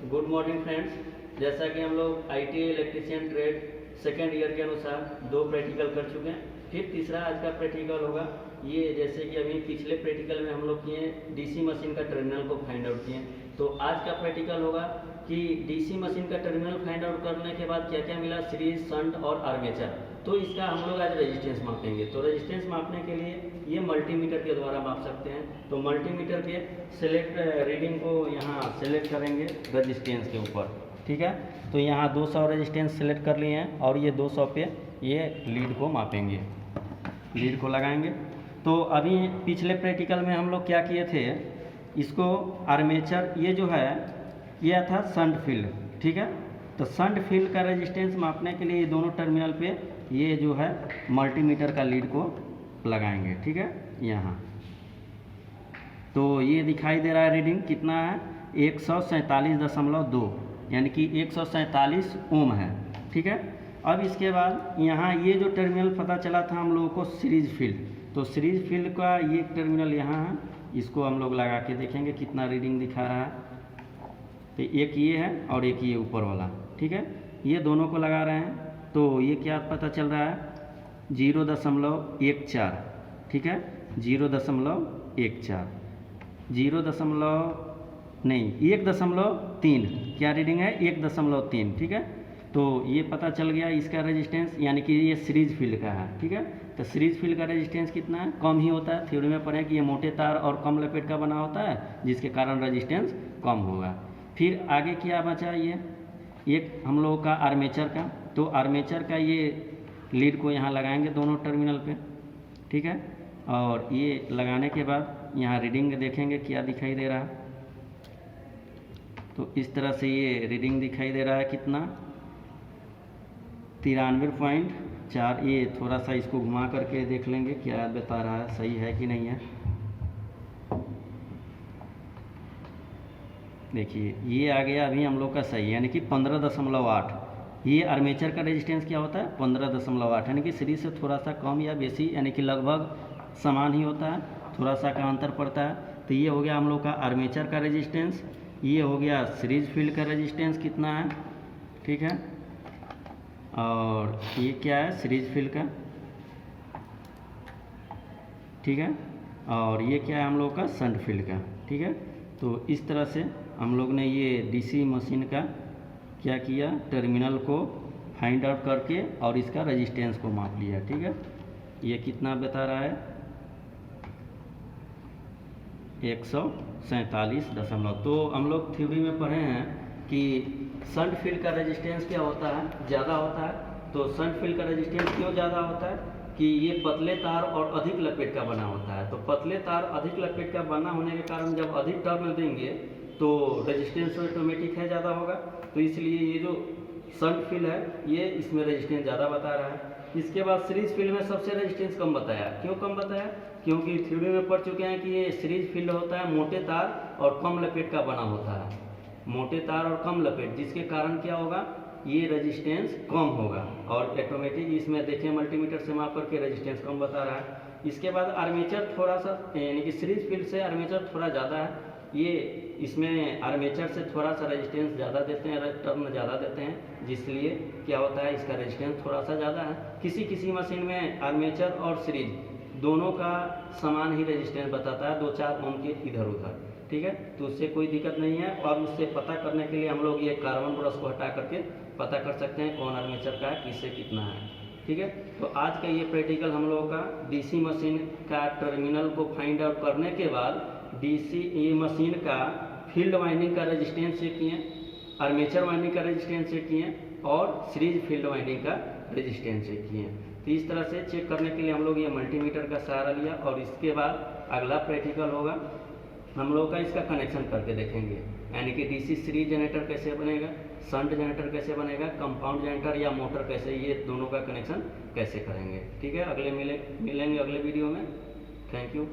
Good morning friends. जैसा कि हम लोग ITI electrician trade second year के अनुसार 2 प्रैक्टिकल कर चुके हैं, फिर तीसरा आज का प्रैक्टिकल होगा। ये जैसे कि अभी पिछले प्रैक्टिकल में हम लोग किए डीसी मशीन का टर्मिनल को फाइंड आउट किए, तो आज का प्रैक्टिकल होगा कि डीसी मशीन का टर्मिनल फाइंड आउट करने के बाद क्या क्या मिला, सीरीज, शंट और आर्मेचर। तो इसका हम लोग आज रेजिस्टेंस मापेंगे। तो रेजिस्टेंस मापने के लिए ये मल्टीमीटर के द्वारा माप सकते हैं। तो मल्टीमीटर के सेलेक्ट रीडिंग को यहाँ सेलेक्ट करेंगे रेजिस्टेंस के ऊपर, ठीक है। तो यहाँ 200 रेजिस्टेंस सेलेक्ट कर लिए हैं और ये 200 पे ये लीड को मापेंगे, लीड को लगाएंगे। तो अभी पिछले प्रैक्टिकल में हम लोग क्या किए थे, इसको आर्मेचर, ये जो है यह था शंट फील्ड, ठीक है। तो शंट फील्ड का रेजिस्टेंस मापने के लिए ये दोनों टर्मिनल पे ये जो है मल्टीमीटर का लीड को लगाएंगे, ठीक है। यहाँ तो ये दिखाई दे रहा है रीडिंग कितना है, 147.2, यानी कि 147 ओम है, ठीक है। अब इसके बाद यहाँ ये जो टर्मिनल पता चला था हम लोगों को सीरीज फील्ड, तो सीरीज फील्ड का ये टर्मिनल यहाँ है, इसको हम लोग लगा के देखेंगे कितना रीडिंग दिखा रहा है। तो एक ये है और एक ये ऊपर वाला, ठीक है। ये दोनों को लगा रहे हैं तो ये क्या पता चल रहा है, 0.14, ठीक है। 0.14, 1.3, क्या रीडिंग है, 1.3, ठीक है। तो ये पता चल गया इसका रेजिस्टेंस, यानी कि ये सीरीज फील्ड का है, ठीक है। तो सीरीज फील्ड का रेजिस्टेंस कितना है, कम ही होता है। थ्योरी में पढ़े कि ये मोटे तार और कम लपेट का बना होता है, जिसके कारण रेजिस्टेंस कम होगा। फिर आगे क्या बचा, ये एक हम लोगों का आर्मेचर का। तो आर्मेचर का ये लीड को यहाँ लगाएंगे दोनों टर्मिनल पे, ठीक है। और ये लगाने के बाद यहाँ रीडिंग देखेंगे क्या दिखाई दे रहा है। तो इस तरह से ये रीडिंग दिखाई दे रहा है कितना, 93.4। ये थोड़ा सा इसको घुमा करके देख लेंगे क्या बता रहा है, सही है कि नहीं है। देखिए ये आ गया अभी हम लोग का सही, यानी कि 15.8। ये आर्मेचर का रेजिस्टेंस क्या होता है, 15.8, यानी कि सीरीज से थोड़ा सा कम या बेसी, यानी कि लगभग समान ही होता है, थोड़ा सा का अंतर पड़ता है। तो ये हो गया हम लोग का आर्मेचर का रेजिस्टेंस। ये हो गया सीरीज फील्ड का रेजिस्टेंस कितना है, ठीक है। और ये क्या है, सीरीज फील्ड का, ठीक है। और ये क्या है हम लोग का शंट फील्ड का, ठीक है। तो इस तरह से हम लोग ने ये डीसी मशीन का क्या किया, टर्मिनल को फाइंड आउट करके और इसका रेजिस्टेंस को माप लिया, ठीक है। ये कितना बता रहा है, 147. तो हम लोग थ्योरी में पढ़े हैं कि शंट फील्ड का रेजिस्टेंस क्या होता है, ज़्यादा होता है। तो शंट फील्ड का रेजिस्टेंस क्यों ज़्यादा होता है कि ये पतले तार और अधिक लपेट का बना होता है। तो पतले तार अधिक लपेट का बना होने के कारण जब अधिक टर्न देंगे तो रेजिस्टेंस ऑटोमेटिक है ज़्यादा होगा। तो इसलिए ये जो शंट फील्ड है ये इसमें रेजिस्टेंस ज़्यादा बता रहा है। इसके बाद सीरीज फील्ड में सबसे रेजिस्टेंस कम बताया। क्यों कम बताया, क्योंकि थ्योरी में पढ़ चुके हैं कि ये सीरीज फील्ड होता है मोटे तार और कम लपेट का बना होता है, मोटे तार और कम लपेट, जिसके कारण क्या होगा, ये रेजिस्टेंस कम होगा। और ऑटोमेटिक इसमें देखें मल्टीमीटर से माप करके रेजिस्टेंस कम बता रहा है। इसके बाद आर्मेचर थोड़ा सा, यानी कि सीरीज फील्ड से आर्मेचर थोड़ा ज़्यादा है। ये इसमें आर्मेचर से थोड़ा सा रेजिस्टेंस ज़्यादा देते हैं, टर्म ज़्यादा देते हैं, जिसलिए क्या होता है इसका रेजिस्टेंस थोड़ा सा ज़्यादा है। किसी किसी मशीन में आर्मेचर और सीरीज दोनों का समान ही रेजिस्टेंस बताता है, 2-4 ओम के इधर उधर, ठीक है। तो उससे कोई दिक्कत नहीं है। और उससे पता करने के लिए हम लोग ये कार्बन ब्रश को हटा करके पता कर सकते हैं कौन आर्मेचर का है, किससे कितना है, ठीक है। तो आज का ये प्रैक्टिकल हम लोगों का डीसी मशीन का टर्मिनल को फाइंड आउट करने के बाद डीसी मशीन का फील्ड वाइंडिंग का रेजिस्टेंस चेक किए, आर्मेचर वाइंडिंग का रेजिस्टेंस चेक किए और सीरीज फील्ड वाइंडिंग का रेजिस्टेंस चेक किए। तो इस तरह से चेक करने के लिए हम लोग ये मल्टीमीटर का सहारा लिया। और इसके बाद अगला प्रैक्टिकल होगा, हम लोग का इसका कनेक्शन करके देखेंगे, यानी कि डीसी सीरीज जनरेटर कैसे बनेगा, शंट जनरेटर कैसे बनेगा, कंपाउंड जनरेटर या मोटर कैसे, ये दोनों का कनेक्शन कैसे करेंगे, ठीक है। अगले मिलेंगे अगले वीडियो में। Thank you.